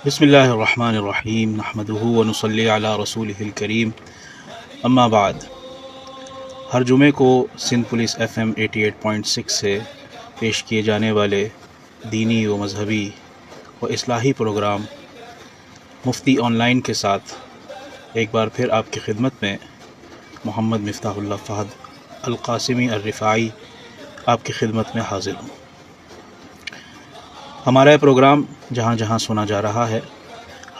بسم اللہ الرحمن الرحیم نحمدہ ونصلی علی رسولہ الکریم اما بعد۔ ہر جمعے کو سندھ پولیس FM 88.6 سے پیش کیے جانے والے دینی و مذہبی و اصلاحی پروگرام مفتی آن لائن کے ساتھ ایک بار پھر آپ کی خدمت میں محمد مفتاح اللہ فہد القاسمی الرفاعی آپ کی خدمت میں حاضر ہوں۔ ہمارا یہ پروگرام جہاں جہاں سنا جا رہا ہے،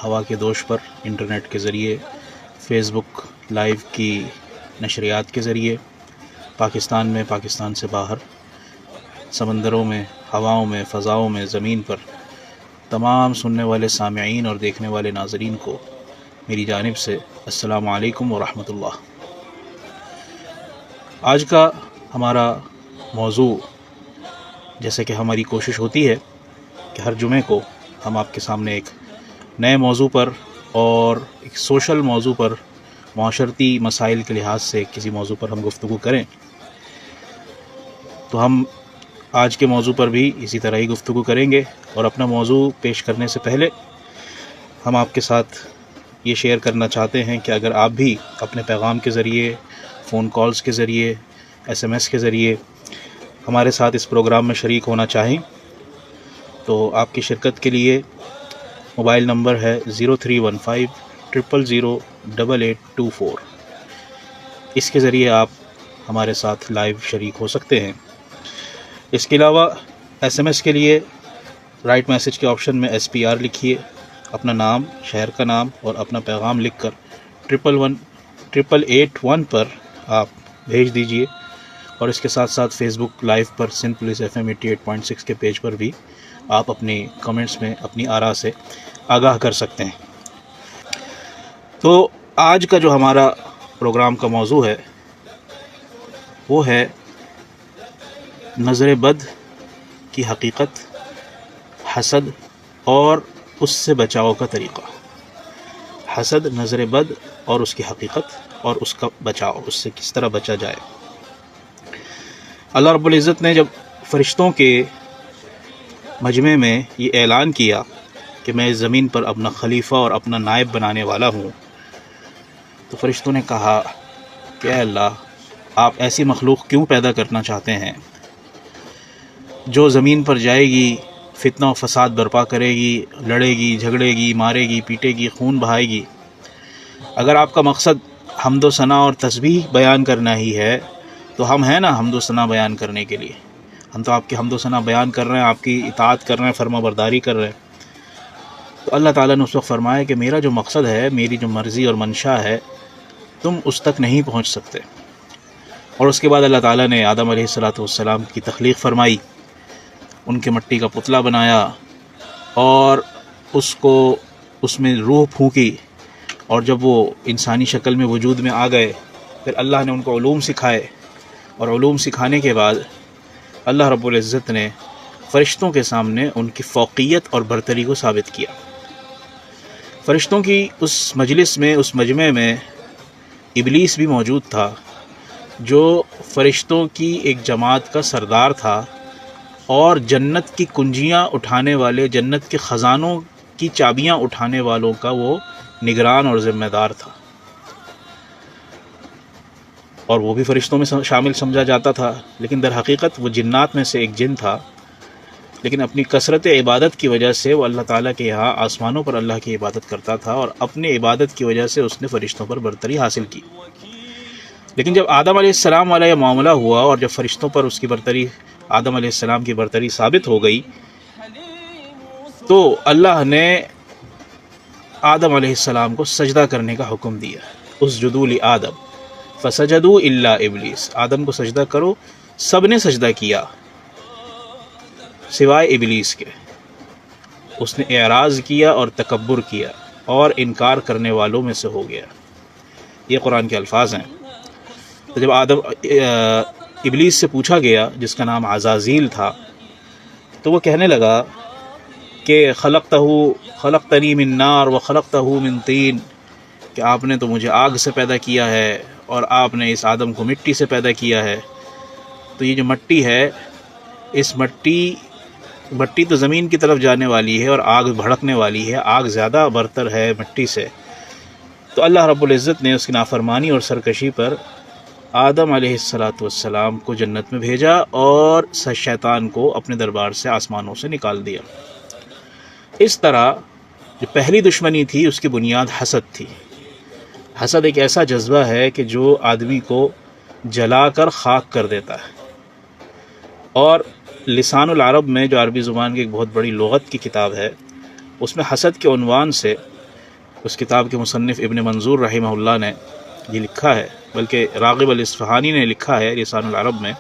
ہوا کے دوش پر، انٹرنیٹ کے ذریعے، فیس بک لائیو کی نشریات کے ذریعے، پاکستان میں، پاکستان سے باہر، سمندروں میں، ہواؤں میں، فضاؤں میں، زمین پر، تمام سننے والے سامعین اور دیکھنے والے ناظرین کو میری جانب سے السلام علیکم ورحمۃ اللہ۔ آج کا ہمارا موضوع، جیسے کہ ہماری کوشش ہوتی ہے کہ ہر جمعے کو ہم آپ کے سامنے ایک نئے موضوع پر اور ایک سوشل موضوع پر، معاشرتی مسائل کے لحاظ سے کسی موضوع پر ہم گفتگو کریں، تو ہم آج کے موضوع پر بھی اسی طرح ہی گفتگو کریں گے۔ اور اپنا موضوع پیش کرنے سے پہلے ہم آپ کے ساتھ یہ شیئر کرنا چاہتے ہیں کہ اگر آپ بھی اپنے پیغام کے ذریعے، فون کالز کے ذریعے، SMS کے ذریعے ہمارے ساتھ اس پروگرام میں شریک ہونا چاہیں تو آپ کی شرکت کے لیے موبائل نمبر ہے 0315000824۔ اس کے ذریعے آپ ہمارے ساتھ لائیو شریک ہو سکتے ہیں۔ اس کے علاوہ SMS کے لیے رائٹ میسج کے آپشن میں SPR لکھیے، اپنا نام، شہر کا نام اور اپنا پیغام لکھ کر 881 پر آپ بھیج دیجئے۔ اور اس کے ساتھ ساتھ فیس بک لائیو پر سندھ پولیس FM 88.6 کے پیج پر بھی آپ اپنے کمنٹس میں اپنی آراء سے آگاہ کر سکتے ہیں۔ تو آج کا جو ہمارا پروگرام کا موضوع ہے وہ ہے نظر بد کی حقیقت، حسد اور اس سے بچاؤ کا طریقہ۔ حسد، نظر بد اور اس کی حقیقت اور اس کا بچاؤ، اس سے کس طرح بچا جائے۔ اللہ رب العزت نے جب فرشتوں کے مجمع میں یہ اعلان کیا کہ میں اس زمین پر اپنا خلیفہ اور اپنا نائب بنانے والا ہوں، تو فرشتوں نے کہا کہ اے اللہ، آپ ایسی مخلوق کیوں پیدا کرنا چاہتے ہیں جو زمین پر جائے گی، فتنہ و فساد برپا کرے گی، لڑے گی، جھگڑے گی، مارے گی، پیٹے گی، خون بہائے گی۔ اگر آپ کا مقصد حمد و ثنا اور تسبیح بیان کرنا ہی ہے تو ہم ہیں نا حمد و ثنا بیان کرنے کے لیے، ہم تو آپ کی حمد و ثنا بیان کر رہے ہیں، آپ کی اطاعت کر رہے ہیں، فرما برداری کر رہے ہیں۔ تو اللہ تعالیٰ نے اس وقت فرمایا کہ میرا جو مقصد ہے، میری جو مرضی اور منشا ہے، تم اس تک نہیں پہنچ سکتے۔ اور اس کے بعد اللہ تعالیٰ نے آدم علیہ السلام کی تخلیق فرمائی، ان کے مٹی کا پتلا بنایا اور اس میں روح پھونکی، اور جب وہ انسانی شکل میں وجود میں آ گئے، پھر اللہ نے ان کو علوم سکھائے، اور علوم سکھانے کے بعد اللہ رب العزت نے فرشتوں کے سامنے ان کی فوقیت اور برتری کو ثابت کیا۔ فرشتوں کی اس مجلس میں، اس مجمع میں ابلیس بھی موجود تھا، جو فرشتوں کی ایک جماعت کا سردار تھا اور جنت کی کنجیاں اٹھانے والے، جنت کے خزانوں کی چابیاں اٹھانے والوں کا وہ نگران اور ذمہ دار تھا، اور وہ بھی فرشتوں میں شامل سمجھا جاتا تھا، لیکن در حقیقت وہ جنات میں سے ایک جن تھا۔ لیکن اپنی کثرت عبادت کی وجہ سے وہ اللہ تعالیٰ کے یہاں آسمانوں پر اللہ کی عبادت کرتا تھا، اور اپنی عبادت کی وجہ سے اس نے فرشتوں پر برتری حاصل کی۔ لیکن جب آدم علیہ السلام والا یہ معاملہ ہوا اور جب فرشتوں پر اس کی برتری، آدم علیہ السلام کی برتری ثابت ہو گئی، تو اللہ نے آدم علیہ السلام کو سجدہ کرنے کا حکم دیا، اسجدوا لآدم فسجدوا الا ابلیس، آدم کو سجدہ کرو، سب نے سجدہ کیا سوائے ابلیس کے۔ اس نے اعراض کیا اور تکبر کیا اور انکار کرنے والوں میں سے ہو گیا۔ یہ قرآن کے الفاظ ہیں۔ تو جب ابلیس سے پوچھا گیا، جس کا نام عزازیل تھا، تو وہ کہنے لگا کہ خلقتنی من نار وخلقتہ من طین، کہ آپ نے تو مجھے آگ سے پیدا کیا ہے اور آپ نے اس آدم کو مٹی سے پیدا کیا ہے۔ تو یہ جو مٹی ہے، اس مٹی مٹی تو زمین کی طرف جانے والی ہے اور آگ بھڑکنے والی ہے، آگ زیادہ برتر ہے مٹی سے، تو اللہ رب العزت نے اس کی نافرمانی اور سرکشی پر آدم علیہ السلام کو جنت میں بھیجا اور شیطان کو اپنے دربار سے آسمانوں سے نکال دیا۔ اس طرح جو پہلی دشمنی تھی اس کی بنیاد حسد تھی۔ حسد ایک ایسا جذبہ ہے کہ جو آدمی کو جلا کر خاک کر دیتا ہے، اور لسان العرب میں جو عربی زبان کی ایک بہت بڑی لغت کی کتاب ہے، اس میں حسد کے عنوان سے اس کتاب کے مصنف ابن منظور رحمہ اللہ نے یہ لکھا ہے، بلکہ راغب الاصفہانی نے لکھا ہے لسان العرب میں،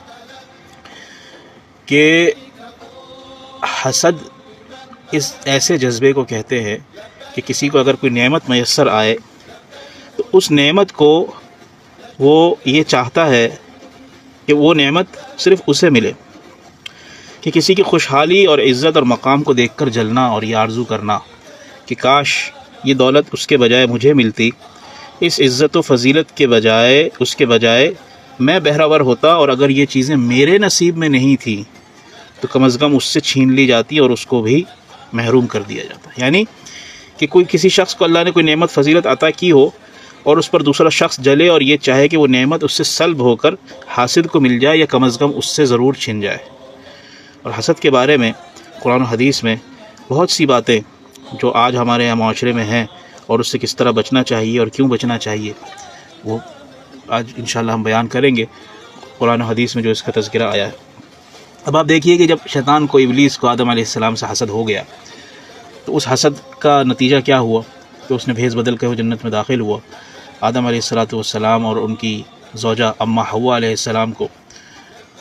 کہ حسد اس ایسے جذبے کو کہتے ہیں کہ کسی کو اگر کوئی نعمت میسر آئے تو اس نعمت کو وہ یہ چاہتا ہے کہ وہ نعمت صرف اسے ملے، کہ کسی کی خوشحالی اور عزت اور مقام کو دیکھ کر جلنا اور یہ آرزو کرنا کہ کاش یہ دولت اس کے بجائے مجھے ملتی، اس عزت و فضیلت کے بجائے میں بہرور ہوتا، اور اگر یہ چیزیں میرے نصیب میں نہیں تھیں تو کم از کم اس سے چھین لی جاتی اور اس کو بھی محروم کر دیا جاتا۔ یعنی کہ کسی شخص کو اللہ نے کوئی نعمت فضیلت عطا کی ہو اور اس پر دوسرا شخص جلے اور یہ چاہے کہ وہ نعمت اس سے سلب ہو کر حاسد کو مل جائے یا کم از کم اس سے ضرور چھن جائے۔ اور حسد کے بارے میں قرآن و حدیث میں بہت سی باتیں جو آج ہمارے یہاں معاشرے میں ہیں اور اس سے کس طرح بچنا چاہیے اور کیوں بچنا چاہیے، وہ آج انشاءاللہ ہم بیان کریں گے قرآن و حدیث میں جو اس کا تذکرہ آیا ہے۔ اب آپ دیکھیے کہ جب شیطان کو، ابلیس کو آدم علیہ السلام سے حسد ہو گیا تو اس حسد کا نتیجہ کیا ہوا کہ اس نے بھیس بدل کے وہ جنت میں داخل ہوا۔ آدم علیہ السلام اور ان کی زوجہ اماں حوا علیہ السلام کو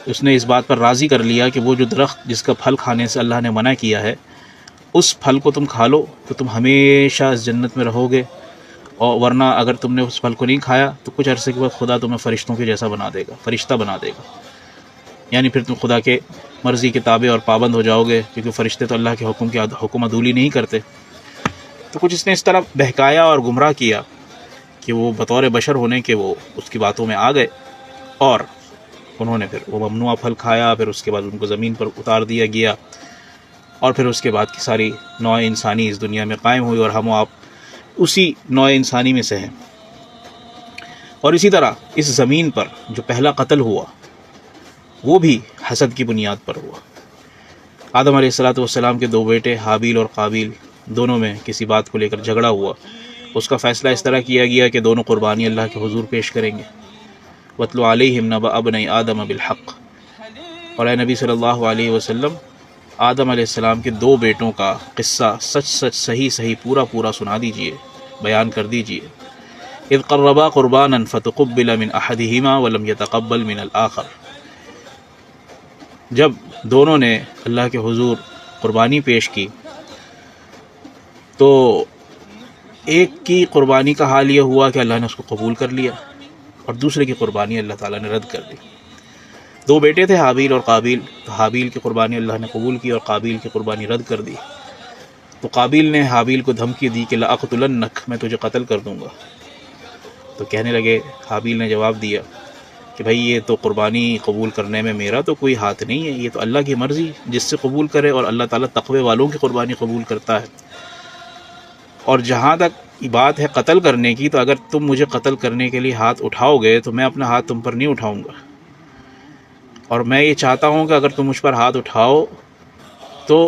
اس نے اس بات پر راضی کر لیا کہ وہ جو درخت جس کا پھل کھانے سے اللہ نے منع کیا ہے، اس پھل کو تم کھا لو تو تم ہمیشہ اس جنت میں رہو گے، اور ورنہ اگر تم نے اس پھل کو نہیں کھایا تو کچھ عرصے کے بعد خدا تمہیں فرشتوں کے جیسا بنا دے گا، فرشتہ بنا دے گا، یعنی پھر تم خدا کے مرضی کے تابع اور پابند ہو جاؤ گے، کیونکہ فرشتے تو اللہ کے حکم عدولی نہیں کرتے۔ تو کچھ اس نے اس طرح بہکایا اور گمراہ کیا کہ وہ بطور بشر ہونے کے وہ اس کی باتوں میں آ گئے، اور انہوں نے پھر وہ ممنوع پھل کھایا، پھر اس کے بعد ان کو زمین پر اتار دیا گیا، اور پھر اس کے بعد کی ساری نوع انسانی اس دنیا میں قائم ہوئی، اور ہم و آپ اسی نوع انسانی میں سے ہیں۔ اور اسی طرح اس زمین پر جو پہلا قتل ہوا وہ بھی حسد کی بنیاد پر ہوا۔ آدم علیہ السلام کے دو بیٹے حابیل اور قابیل، دونوں میں کسی بات کو لے کر جھگڑا ہوا، اس کا فیصلہ اس طرح کیا گیا کہ دونوں قربانی اللہ کے حضور پیش کریں گے۔ وَاتْلُ عَلَيْهِمْ نَبَأَ ابْنَيْ آدَمَ بِالْحَقِّ، اور اے نبی صلی اللہ علیہ وسلم آدم علیہ السلام کے دو بیٹوں کا قصہ سچ صحیح پورا سنا دیجئے، بیان کر دیجئے۔ اذ قربا قربانا فتقبل من احدہما ولم يتقبل من الآخر، جب دونوں نے اللہ کے حضور قربانی پیش کی تو ایک کی قربانی کا حال یہ ہوا کہ اللہ نے اس کو قبول کر لیا، اور دوسرے کی قربانی اللہ تعالیٰ نے رد کر دی۔ دو بیٹے تھے حابیل اور قابیل، تو حابیل کی قربانی اللہ نے قبول کی اور قابیل کی قربانی رد کر دی۔ تو قابیل نے حابیل کو دھمکی دی کہ لأقتلنک، میں تجھے قتل کر دوں گا۔ تو کہنے لگے، حابیل نے جواب دیا کہ بھائی یہ تو قربانی قبول کرنے میں میرا تو کوئی ہاتھ نہیں ہے، یہ تو اللہ کی مرضی، جس سے قبول کرے، اور اللہ تعالیٰ تقوی والوں کی قربانی قبول کرتا ہے۔ اور جہاں تک بات ہے قتل کرنے کی، تو اگر تم مجھے قتل کرنے کے لیے ہاتھ اٹھاؤ گے تو میں اپنا ہاتھ تم پر نہیں اٹھاؤں گا، اور میں یہ چاہتا ہوں کہ اگر تم مجھ پر ہاتھ اٹھاؤ تو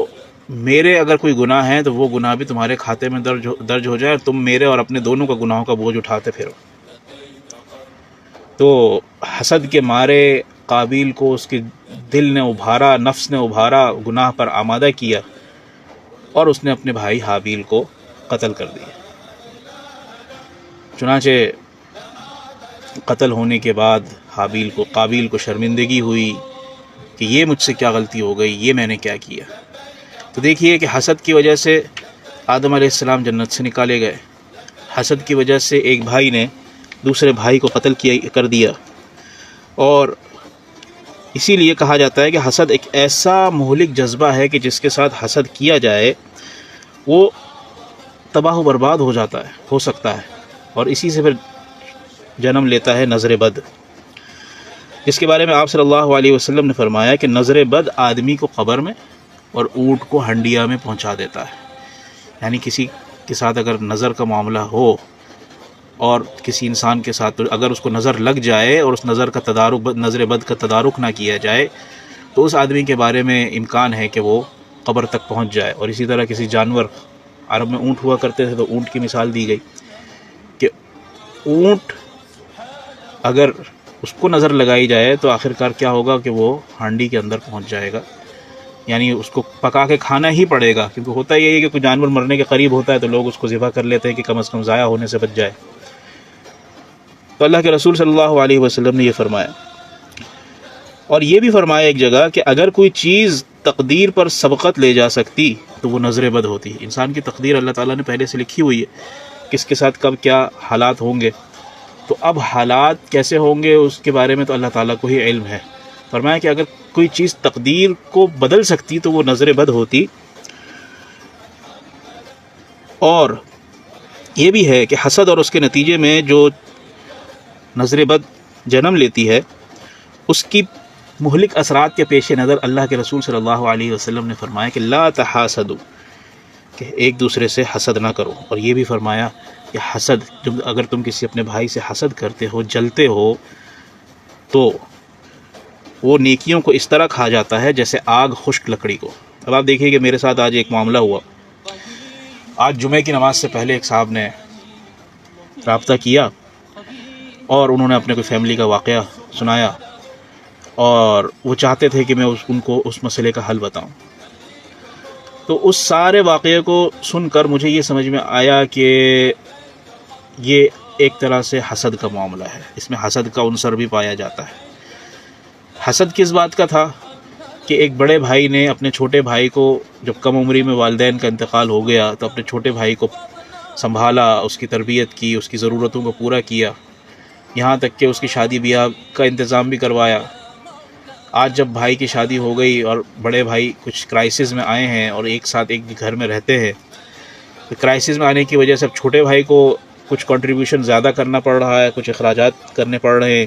میرے اگر کوئی گناہ ہے تو وہ گناہ بھی تمہارے کھاتے میں درج ہو جائے، اور تم میرے اور اپنے دونوں کا گناہوں کا بوجھ اٹھاتے پھرو۔ تو حسد کے مارے قابیل کو اس کے دل نے ابھارا، نفس نے ابھارا، گناہ پر آمادہ کیا، اور اس نے اپنے بھائی حابیل کو قتل کر دیا۔ چنانچہ قتل ہونے کے بعد قابیل کو شرمندگی ہوئی کہ یہ مجھ سے کیا غلطی ہو گئی، یہ میں نے کیا کیا۔ تو دیکھیے کہ حسد کی وجہ سے آدم علیہ السلام جنت سے نکالے گئے، حسد کی وجہ سے ایک بھائی نے دوسرے بھائی کو قتل کر دیا، اور اسی لیے کہا جاتا ہے کہ حسد ایک ایسا مہلک جذبہ ہے کہ جس کے ساتھ حسد کیا جائے وہ تباہ و برباد ہو سکتا ہے، اور اسی سے پھر جنم لیتا ہے نظر بد، جس کے بارے میں آپ صلی اللہ علیہ وسلم نے فرمایا کہ نظر بد آدمی کو قبر میں اور اونٹ کو ہنڈیا میں پہنچا دیتا ہے. یعنی کسی کے ساتھ اگر نظر کا معاملہ ہو اور کسی انسان کے ساتھ اگر اس کو نظر لگ جائے اور اس نظر کا تدارک نظر بد کا تدارک نہ کیا جائے تو اس آدمی کے بارے میں امکان ہے کہ وہ قبر تک پہنچ جائے. اور اسی طرح کسی جانور، عرب میں اونٹ ہوا کرتے تھے تو اونٹ کی مثال دی گئی کہ اونٹ اگر اس کو نظر لگائی جائے تو آخرکار کیا ہوگا کہ وہ ہانڈی کے اندر پہنچ جائے گا. یعنی اس کو پکا کے کھانا ہی پڑے گا، کیونکہ ہوتا یہی ہے کہ کوئی جانور مرنے کے قریب ہوتا ہے تو لوگ اس کو ذبح کر لیتے ہیں کہ کم از کم ضائع ہونے سے بچ جائے. تو اللہ کے رسول صلی اللہ علیہ وسلم نے یہ فرمایا. اور یہ بھی فرمایا ایک جگہ کہ اگر کوئی چیز تقدیر پر سبقت لے جا سکتی تو وہ نظر بد ہوتی ہے. انسان کی تقدیر اللہ تعالیٰ نے پہلے سے لکھی ہوئی ہے، کس کے ساتھ کب کیا حالات ہوں گے. تو اب حالات کیسے ہوں گے اس کے بارے میں تو اللہ تعالیٰ کو ہی علم ہے. فرمایا کہ اگر کوئی چیز تقدیر کو بدل سکتی تو وہ نظر بد ہوتی. اور یہ بھی ہے کہ حسد اور اس کے نتیجے میں جو نظر بد جنم لیتی ہے اس کی مہلک اثرات کے پیش نظر اللہ کے رسول صلی اللہ علیہ وسلم نے فرمایا کہ لا تحاسدوا، کہ ایک دوسرے سے حسد نہ کرو. اور یہ بھی فرمایا کہ حسد، جب اگر تم کسی اپنے بھائی سے حسد کرتے ہو، جلتے ہو، تو وہ نیکیوں کو اس طرح کھا جاتا ہے جیسے آگ خشک لکڑی کو. اب آپ دیکھیے کہ میرے ساتھ آج ایک معاملہ ہوا. آج جمعے کی نماز سے پہلے ایک صاحب نے رابطہ کیا اور انہوں نے اپنے کوئی فیملی کا واقعہ سنایا اور وہ چاہتے تھے کہ میں ان کو اس مسئلے کا حل بتاؤں. تو اس سارے واقعے کو سن کر مجھے یہ سمجھ میں آیا کہ یہ ایک طرح سے حسد کا معاملہ ہے، اس میں حسد کا عنصر بھی پایا جاتا ہے. حسد کس بات کا تھا کہ ایک بڑے بھائی نے اپنے چھوٹے بھائی کو، جب کم عمری میں والدین کا انتقال ہو گیا تو اپنے چھوٹے بھائی کو سنبھالا، اس کی تربیت کی، اس کی ضرورتوں کو پورا کیا، یہاں تک کہ اس کی شادی بیاہ کا انتظام بھی کروایا. آج جب بھائی کی شادی ہو گئی اور بڑے بھائی کچھ کرائسس میں آئے ہیں اور ایک ساتھ ایک گھر میں رہتے ہیں، تو کرائسس میں آنے کی وجہ سے اب چھوٹے بھائی کو کچھ کنٹریبیوشن زیادہ کرنا پڑ رہا ہے، کچھ اخراجات کرنے پڑ رہے ہیں.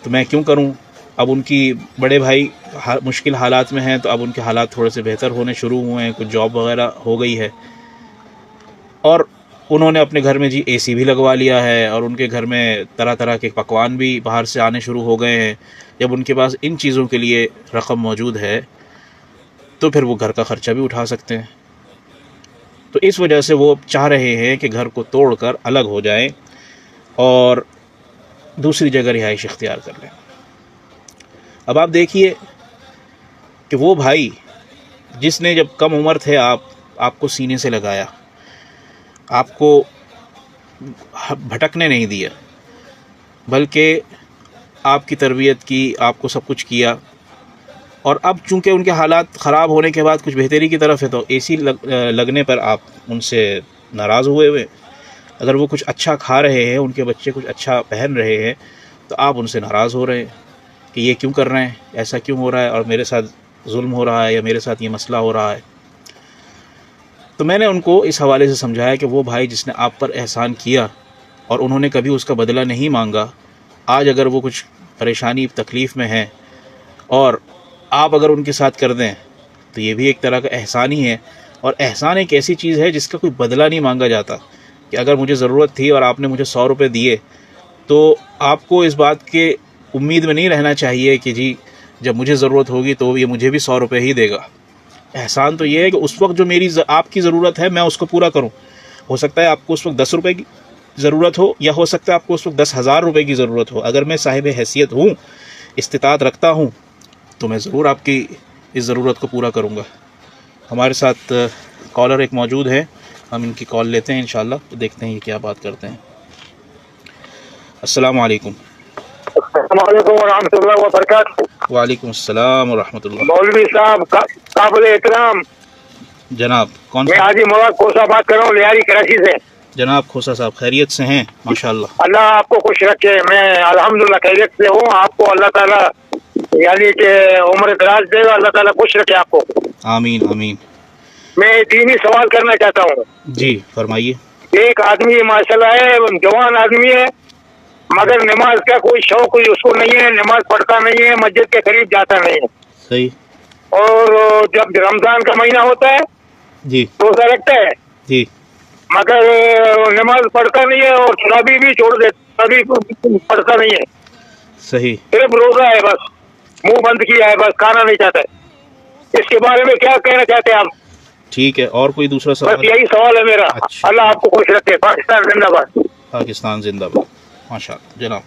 تو میں کیوں کروں؟ اب ان کی بڑے بھائی مشکل حالات میں ہیں تو اب ان کے حالات تھوڑے سے بہتر ہونے شروع ہوئے ہیں، کچھ جاب وغیرہ ہو گئی ہے، اور انہوں نے اپنے گھر میں جی اے سی بھی لگوا لیا ہے، اور ان کے گھر میں طرح طرح کے پکوان بھی باہر سے آنے شروع ہو گئے ہیں. جب ان کے پاس ان چیزوں کے لیے رقم موجود ہے تو پھر وہ گھر کا خرچہ بھی اٹھا سکتے ہیں. تو اس وجہ سے وہ چاہ رہے ہیں کہ گھر کو توڑ کر الگ ہو جائیں اور دوسری جگہ رہائش اختیار کر لیں. اب آپ دیکھیے کہ وہ بھائی جس نے جب کم عمر تھے آپ کو سینے سے لگایا، آپ کو بھٹکنے نہیں دیا، بلکہ آپ کی تربیت کی، آپ کو سب کچھ کیا، اور اب چونکہ ان کے حالات خراب ہونے کے بعد کچھ بہتری کی طرف ہے تو اے سی لگنے پر آپ ان سے ناراض ہوئے. اگر وہ کچھ اچھا کھا رہے ہیں، ان کے بچے کچھ اچھا پہن رہے ہیں تو آپ ان سے ناراض ہو رہے ہیں کہ یہ کیوں کر رہے ہیں، ایسا کیوں ہو رہا ہے، اور میرے ساتھ ظلم ہو رہا ہے یا میرے ساتھ یہ مسئلہ ہو رہا ہے. تو میں نے ان کو اس حوالے سے سمجھایا کہ وہ بھائی جس نے آپ پر احسان کیا اور انہوں نے کبھی اس کا بدلہ نہیں مانگا، آج اگر وہ کچھ پریشانی تکلیف میں ہیں اور آپ اگر ان کے ساتھ کر دیں تو یہ بھی ایک طرح کا احسان ہی ہے. اور احسان ایک ایسی چیز ہے جس کا کوئی بدلہ نہیں مانگا جاتا. کہ اگر مجھے ضرورت تھی اور آپ نے مجھے 100 روپے دیے تو آپ کو اس بات کے امید میں نہیں رہنا چاہیے کہ جی جب مجھے ضرورت ہوگی تو یہ مجھے بھی 100 روپے ہی دے گا. احسان تو یہ ہے کہ اس وقت جو آپ کی ضرورت ہے میں اس کو پورا کروں. ہو سکتا ہے آپ کو اس وقت 10 روپے کی ضرورت ہو، یا ہو سکتا ہے آپ کو اس وقت 10,000 روپے کی ضرورت ہو. اگر میں صاحب حیثیت ہوں، استطاعت رکھتا ہوں، تو میں ضرور آپ کی اس ضرورت کو پورا کروں گا. ہمارے ساتھ کالر ایک موجود ہے، ہم ان کی کال لیتے ہیں انشاءاللہ، تو دیکھتے ہیں یہ کیا بات کرتے ہیں. السلام علیکم. السلام علیکم ورحمۃ اللہ وبرکاتہ. وعلیکم السلام ورحمۃ اللہ. مولوی صاحب قابل احترام جناب کون میں سا؟ حاجی مراد کھوسا بات کر رہا ہوں، لیاری کراچی سے. جناب کھوسا صاحب خیریت سے ہیں؟ ماشاءاللہ. اللہ آپ کو خوش رکھے. میں الحمدللہ خیریت سے ہوں. آپ کو اللہ تعالیٰ یعنی کہ عمر دراز دے گا، اللہ تعالیٰ خوش رکھے آپ کو. آمین آمین. میں دینی سوال کرنا چاہتا ہوں. جی فرمائیے. ایک آدمی ماشاءاللہ ہے، جوان آدمی ہے، مگر نماز کا کوئی شوق کوئی اس کو نہیں ہے، نماز پڑھتا نہیں ہے، مسجد کے قریب جاتا نہیں ہے. صحیح. اور جب رمضان کا مہینہ ہوتا ہے جی روزہ رکھتا ہے، جی مگر نماز پڑھتا نہیں ہے اور تراویح بھی چھوڑ دیتا، تراویح پڑھتا نہیں ہے، صحیح. صرف روزہ ہے، بس منہ بند کیا ہے، بس کھانا نہیں چاہتا ہے۔ اس کے بارے میں کیا کہنا چاہتے ہیں آپ؟ ٹھیک ہے، اور کوئی دوسرا بس سوال؟ یہی سوال ہے میرا۔ اچھا، اللہ آپ کو خوش رکھے۔ پاکستان زندہ باد۔ پاکستان زندہ باد، ماشاء اللہ جناب.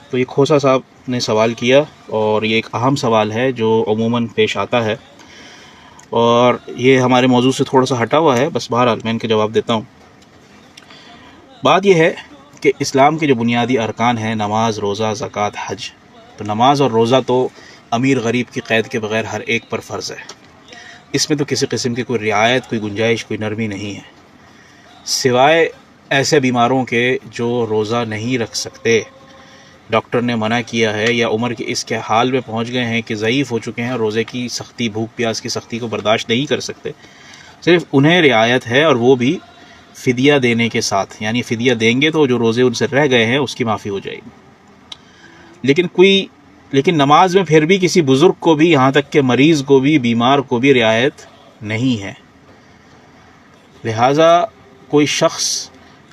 تو یہ کھوسا صاحب نے سوال کیا، اور یہ ایک اہم سوال ہے جو عموماً پیش آتا ہے، اور یہ ہمارے موضوع سے تھوڑا سا ہٹا ہوا ہے، بس بہرحال میں ان کے جواب دیتا ہوں. بات یہ ہے کہ اسلام کے جو بنیادی ارکان ہیں، نماز، روزہ، زکوٰۃ، حج، تو نماز اور روزہ تو امیر غریب کی قید کے بغیر ہر ایک پر فرض ہے. اس میں تو کسی قسم کی کوئی رعایت، کوئی گنجائش، کوئی نرمی نہیں ہے، سوائے ایسے بیماروں کے جو روزہ نہیں رکھ سکتے، ڈاکٹر نے منع کیا ہے، یا عمر کے اس کے حال میں پہنچ گئے ہیں کہ ضعیف ہو چکے ہیں، روزے کی سختی، بھوک پیاس کی سختی کو برداشت نہیں کر سکتے، صرف انہیں رعایت ہے، اور وہ بھی فدیہ دینے کے ساتھ، یعنی فدیہ دیں گے تو جو روزے ان سے رہ گئے ہیں اس کی معافی ہو جائے گی. لیکن نماز میں پھر بھی کسی بزرگ کو بھی، یہاں تک کہ مریض کو بھی، بیمار کو بھی رعایت نہیں ہے. لہٰذا کوئی شخص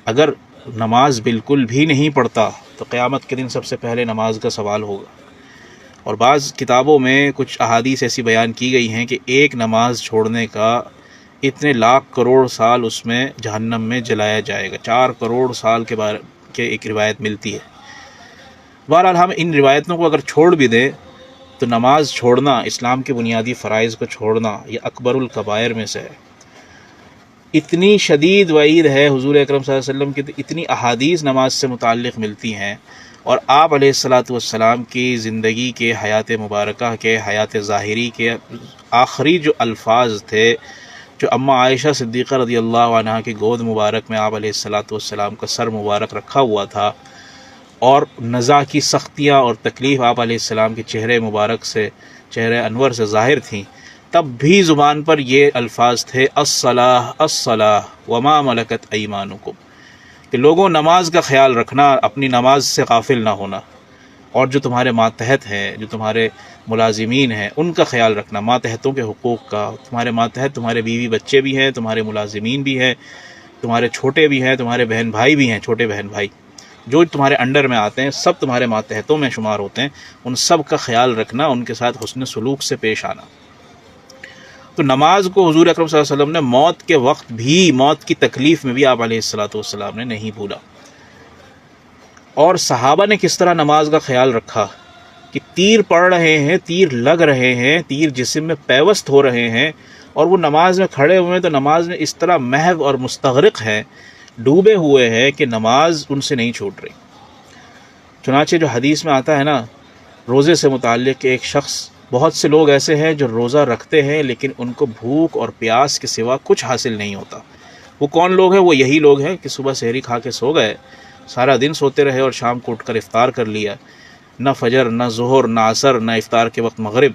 اگر نماز بالکل بھی نہیں پڑھتا تو قیامت کے دن سب سے پہلے نماز کا سوال ہوگا. اور بعض کتابوں میں کچھ احادیث ایسی بیان کی گئی ہیں کہ ایک نماز چھوڑنے کا اتنے لاکھ کروڑ سال اس میں جہنم میں جلایا جائے گا. 4 کروڑ سال کے بارے کے ایک روایت ملتی ہے. بہرحال ہم ان روایتوں کو اگر چھوڑ بھی دیں تو نماز چھوڑنا، اسلام کے بنیادی فرائض کو چھوڑنا، یہ اکبر الکبائر میں سے ہے. اتنی شدید وعید ہے حضور اکرم صلی اللہ علیہ وسلم کی، اتنی احادیث نماز سے متعلق ملتی ہیں، اور آپ علیہ الصلاۃ والسلام کی زندگی کے، حیات مبارکہ کے، حیات ظاہری کے آخری جو الفاظ تھے، جو اماں عائشہ صدیقہ رضی اللہ عنہا کی گود مبارک میں آپ علیہ الصلاۃ والسلام کا سر مبارک رکھا ہوا تھا، اور نزا کی سختیاں اور تکلیف آپ علیہ السلام کے چہرے مبارک سے، چہرے انور سے ظاہر تھیں، تب بھی زبان پر یہ الفاظ تھے، الصلاۃ الصلاۃ وما ملکت ایمانکم، کہ لوگوں نماز کا خیال رکھنا، اپنی نماز سے غافل نہ ہونا، اور جو تمہارے ماتحت ہیں، جو تمہارے ملازمین ہیں، ان کا خیال رکھنا، ماتحتوں کے حقوق کا. تمہارے ماتحت تمہارے بیوی بچے بھی ہیں، تمہارے ملازمین بھی ہیں، تمہارے چھوٹے بھی ہیں، تمہارے بہن بھائی بھی ہیں، چھوٹے بہن بھائی جو تمہارے انڈر میں آتے ہیں، سب تمہارے ماتحتوں میں شمار ہوتے ہیں، ان سب کا خیال رکھنا، ان کے ساتھ حسن سلوک سے پیش آنا. تو نماز کو حضور اکرم صلی اللہ علیہ وسلم نے موت کے وقت بھی، موت کی تکلیف میں بھی آپ علیہ الصلاۃ والسلام نے نہیں بھولا. اور صحابہ نے کس طرح نماز کا خیال رکھا کہ تیر پڑ رہے ہیں، تیر لگ رہے ہیں، تیر جسم میں پیوست ہو رہے ہیں، اور وہ نماز میں کھڑے ہوئے ہیں تو نماز میں اس طرح محو اور مستغرق ہیں، ڈوبے ہوئے ہیں کہ نماز ان سے نہیں چھوٹ رہی. چنانچہ جو حدیث میں آتا ہے نا روزے سے متعلق، کہ ایک شخص، بہت سے لوگ ایسے ہیں جو روزہ رکھتے ہیں لیکن ان کو بھوک اور پیاس کے سوا کچھ حاصل نہیں ہوتا. وہ کون لوگ ہیں؟ وہ یہی لوگ ہیں کہ صبح سحری کھا کے سو گئے، سارا دن سوتے رہے، اور شام کو اٹھ کر افطار کر لیا، نہ فجر، نہ ظہر، نہ عصر، نہ افطار کے وقت مغرب،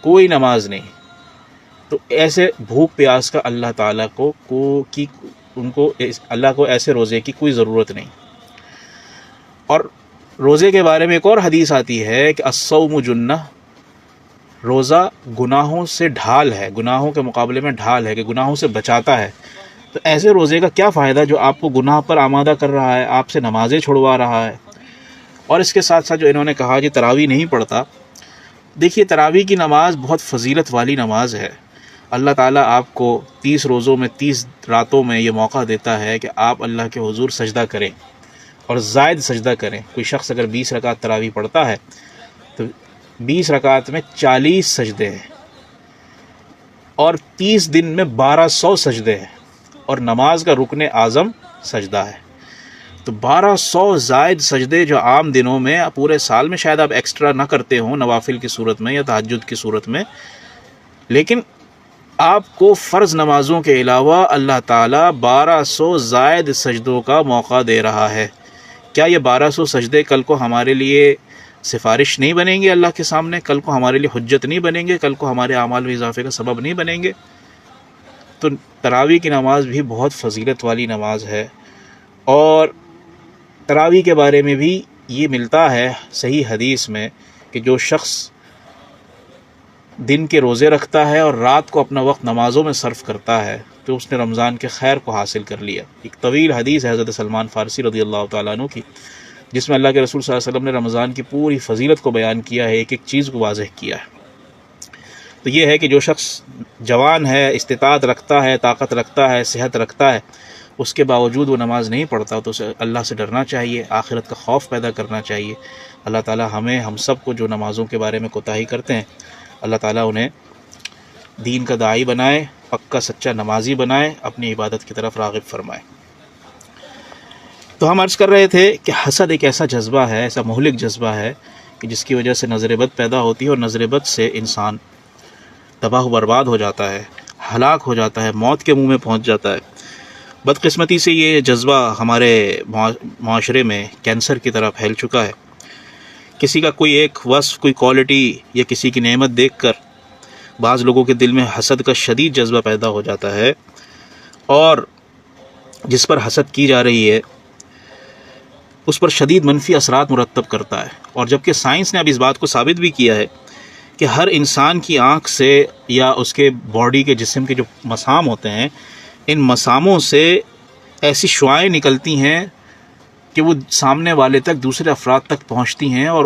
کوئی نماز نہیں. تو ایسے بھوک پیاس کا اللہ تعالیٰ اللہ کو ایسے روزے کی کوئی ضرورت نہیں. اور روزے کے بارے میں ایک اور حدیث آتی ہے کہ الصوم جنہ، روزہ گناہوں سے ڈھال ہے، گناہوں کے مقابلے میں ڈھال ہے، کہ گناہوں سے بچاتا ہے. تو ایسے روزے کا کیا فائدہ جو آپ کو گناہ پر آمادہ کر رہا ہے، آپ سے نمازیں چھڑوا رہا ہے. اور اس کے ساتھ ساتھ جو انہوں نے کہا کہ تراویح نہیں پڑھتا، دیکھیے تراویح کی نماز بہت فضیلت والی نماز ہے. اللہ تعالیٰ آپ کو 30 روزوں میں، 30 راتوں میں یہ موقع دیتا ہے کہ آپ اللہ کے حضور سجدہ کریں، اور زائد سجدہ کریں. کوئی شخص اگر 20 رکعت تراویح پڑھتا ہے تو 20 رکعت میں 40 سجدے ہیں، اور 30 دن میں 1200 سجدے ہیں، اور نماز کا رکن اعظم سجدہ ہے. تو 1200 زائد سجدے جو عام دنوں میں، پورے سال میں شاید آپ ایکسٹرا نہ کرتے ہوں نوافل کی صورت میں یا تہجد کی صورت میں، لیکن آپ کو فرض نمازوں کے علاوہ اللہ تعالیٰ 1200 زائد سجدوں کا موقع دے رہا ہے. کیا یہ 1200 سجدے کل کو ہمارے لیے سفارش نہیں بنیں گے اللہ کے سامنے؟ کل کو ہمارے لیے حجت نہیں بنیں گے؟ کل کو ہمارے اعمال میں اضافے کا سبب نہیں بنیں گے؟ تو تراویح کی نماز بھی بہت فضیلت والی نماز ہے. اور تراویح کے بارے میں بھی یہ ملتا ہے صحیح حدیث میں کہ جو شخص دن کے روزے رکھتا ہے اور رات کو اپنا وقت نمازوں میں صرف کرتا ہے تو اس نے رمضان کے خیر کو حاصل کر لیا۔ ایک طویل حدیث ہے حضرت سلمان فارسی رضی اللہ تعالیٰ عنہ کی، جس میں اللہ کے رسول صلی اللہ علیہ وسلم نے رمضان کی پوری فضیلت کو بیان کیا ہے، ایک ایک چیز کو واضح کیا ہے۔ تو یہ ہے کہ جو شخص جوان ہے، استطاعت رکھتا ہے، طاقت رکھتا ہے، صحت رکھتا ہے، اس کے باوجود وہ نماز نہیں پڑھتا تو اسے اللہ سے ڈرنا چاہیے، آخرت کا خوف پیدا کرنا چاہیے۔ اللہ تعالیٰ ہمیں، ہم سب کو جو نمازوں کے بارے میں کوتاہی کرتے ہیں، اللہ تعالیٰ انہیں دین کا داعی بنائے، پکا سچا نمازی بنائے، اپنی عبادت کی طرف راغب فرمائے۔ تو ہم عرض کر رہے تھے کہ حسد ایک ایسا جذبہ ہے، ایسا مہلک جذبہ ہے کہ جس کی وجہ سے نظر بد پیدا ہوتی ہے، اور نظر بد سے انسان تباہ و برباد ہو جاتا ہے، ہلاک ہو جاتا ہے، موت کے منہ میں پہنچ جاتا ہے۔ بدقسمتی سے یہ جذبہ ہمارے معاشرے میں کینسر کی طرح پھیل چکا ہے۔ کسی کا کوئی ایک وصف، کوئی کوالٹی یا کسی کی نعمت دیکھ کر بعض لوگوں کے دل میں حسد کا شدید جذبہ پیدا ہو جاتا ہے، اور جس پر حسد کی جا رہی ہے اس پر شدید منفی اثرات مرتب کرتا ہے۔ اور جبکہ سائنس نے اب اس بات کو ثابت بھی کیا ہے کہ ہر انسان کی آنکھ سے یا اس کے باڈی کے جسم کے جو مسام ہوتے ہیں، ان مساموں سے ایسی شعاعیں نکلتی ہیں کہ وہ سامنے والے تک، دوسرے افراد تک پہنچتی ہیں، اور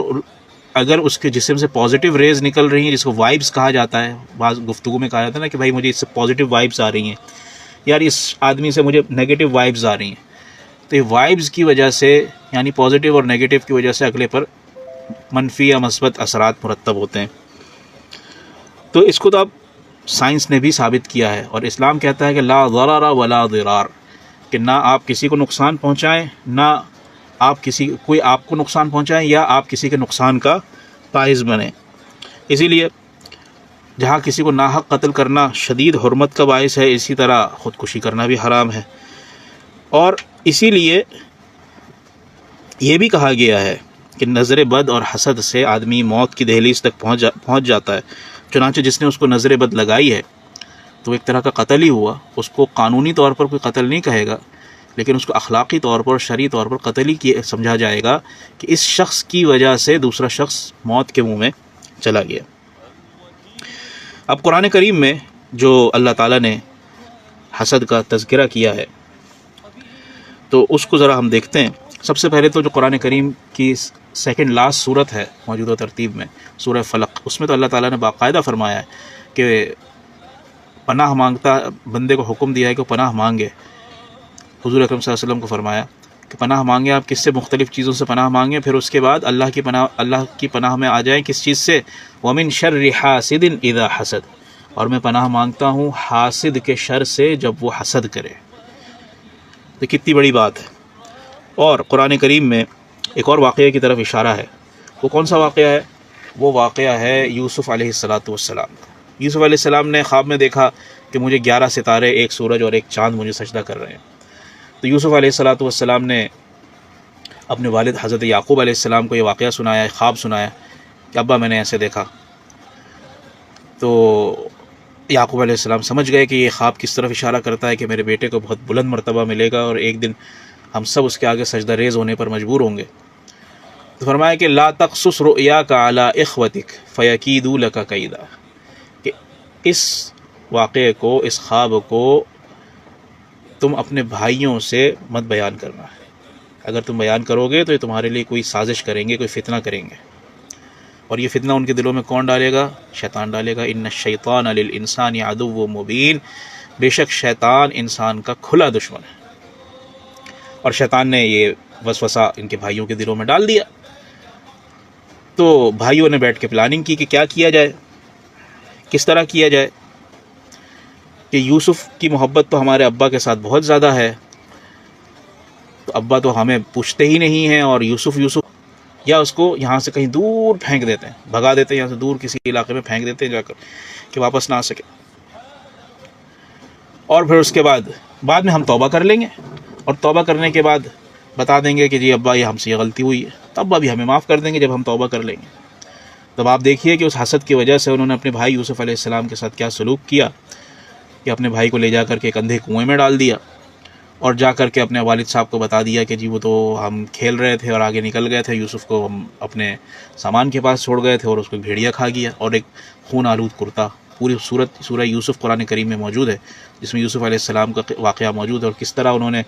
اگر اس کے جسم سے پازیٹیو ریز نکل رہی ہیں، جس کو وائبس کہا جاتا ہے، بعض گفتگو میں کہا جاتا ہے نا کہ بھائی مجھے اس سے پازیٹیو وائبس آ رہی ہیں، یار اس آدمی سے مجھے نیگیٹو وائبس آ رہی ہیں، تو یہ وائبس کی وجہ سے، یعنی پازیٹیو اور نیگیٹو کی وجہ سے اگلے پر منفی یا مثبت اثرات مرتب ہوتے ہیں۔ تو اس کو تو اب سائنس نے بھی ثابت کیا ہے، اور اسلام کہتا ہے کہ لا ضرر ولا ضرار، کہ نہ آپ کسی کو نقصان پہنچائیں، نہ آپ کوئی آپ کو نقصان پہنچائیں، یا آپ کسی کے نقصان کا باعث بنیں۔ اسی لیے جہاں کسی کو ناحق قتل کرنا شدید حرمت کا باعث ہے، اسی طرح خودکشی کرنا بھی حرام ہے۔ اور اسی لیے یہ بھی کہا گیا ہے کہ نظر بد اور حسد سے آدمی موت کی دہلیز تک پہنچ جاتا ہے۔ چنانچہ جس نے اس کو نظر بد لگائی ہے تو ایک طرح کا قتل ہی ہوا۔ اس کو قانونی طور پر کوئی قتل نہیں کہے گا، لیکن اس کو اخلاقی طور پر، شرعی طور پر قتل ہی سمجھا جائے گا کہ اس شخص کی وجہ سے دوسرا شخص موت کے منہ میں چلا گیا۔ اب قرآن کریم میں جو اللہ تعالیٰ نے حسد کا تذکرہ کیا ہے تو اس کو ذرا ہم دیکھتے ہیں۔ سب سے پہلے تو جو قرآن کریم کی سیکنڈ لاسٹ صورت ہے موجودہ ترتیب میں، سورہ فلق، اس میں تو اللہ تعالیٰ نے باقاعدہ فرمایا ہے کہ پناہ مانگتا بندے کو حکم دیا ہے کہ وہ پناہ مانگے۔ حضور اکرم صلی اللہ علیہ وسلم کو فرمایا کہ پناہ مانگیں، آپ کس سے؟ مختلف چیزوں سے پناہ مانگیں، پھر اس کے بعد اللہ کی پناہ میں آ جائیں۔ کس چیز سے؟ وَمِن شَرِّ حَاسِدٍ إِذَا حَسَدَ، اور میں پناہ مانگتا ہوں حاسد کے شر سے جب وہ حسد کرے۔ تو کتنی بڑی بات ہے۔ اور قرآن کریم میں ایک اور واقعے کی طرف اشارہ ہے۔ وہ کون سا واقعہ ہے؟ وہ واقعہ ہے یوسف علیہ السلام کا۔ یوسف علیہ السلام نے خواب میں دیکھا کہ مجھے 11 ستارے، ایک سورج اور ایک چاند مجھے سجدہ کر رہے ہیں۔ تو یوسف علیہ السلام نے اپنے والد حضرت یعقوب علیہ السلام کو یہ واقعہ سنایا، خواب سنایا کہ ابا میں نے ایسے دیکھا۔ تو یعقوب علیہ السلام سمجھ گئے کہ یہ خواب کس طرف اشارہ کرتا ہے کہ میرے بیٹے کو بہت بلند مرتبہ ملے گا، اور ایک دن ہم سب اس کے آگے سجدہ ریز ہونے پر مجبور ہوں گے۔ تو فرمایا کہ لا تقصص رؤیاک علی اخوتک فیکیدوا لک کیدا، کہ اس واقعے کو، اس خواب کو تم اپنے بھائیوں سے مت بیان کرنا ہے۔ اگر تم بیان کرو گے تو یہ تمہارے لیے کوئی سازش کریں گے، کوئی فتنہ کریں گے، اور یہ فتنہ ان کے دلوں میں کون ڈالے گا؟ شیطان ڈالے گا۔ ان الشیطان للانسان عدو مبین، بے شک شیطان انسان کا کھلا دشمن ہے۔ اور شیطان نے یہ وسوسہ ان کے بھائیوں کے دلوں میں ڈال دیا۔ تو بھائیوں نے بیٹھ کے پلاننگ کی کہ کیا کیا جائے، کس طرح کیا جائے، کہ یوسف کی محبت تو ہمارے ابا کے ساتھ بہت زیادہ ہے، تو ابا تو ہمیں پوچھتے ہی نہیں ہیں، اور یوسف یا اس کو یہاں سے کہیں دور پھینک دیتے ہیں، بھگا دیتے ہیں، یہاں سے دور کسی علاقے میں پھینک دیتے ہیں جا کر کہ واپس نہ آ سکے، اور پھر اس کے بعد میں ہم توبہ کر لیں گے، اور توبہ کرنے کے بعد بتا دیں گے کہ جی ابا یہ ہم سے یہ غلطی ہوئی ہے، تو ابا بھی ہمیں معاف کر دیں گے جب ہم توبہ کر لیں گے۔ تب آپ دیکھیے کہ اس حسد کی وجہ سے انہوں نے اپنے بھائی یوسف علیہ السلام کے ساتھ کیا سلوک کیا کہ اپنے بھائی کو لے جا کر کے ایک اندھے کنویں میں ڈال دیا، اور جا کر کے اپنے والد صاحب کو بتا دیا کہ جی وہ تو ہم کھیل رہے تھے اور آگے نکل گئے تھے، یوسف کو ہم اپنے سامان کے پاس چھوڑ گئے تھے اور اس کو بھیڑیا کھا گیا. اور ایک خون آلود کرتا پوری صورت سورہ یوسف قرآن کریم میں موجود ہے، جس میں یوسف علیہ السلام کا واقعہ موجود ہے، اور کس طرح انہوں نے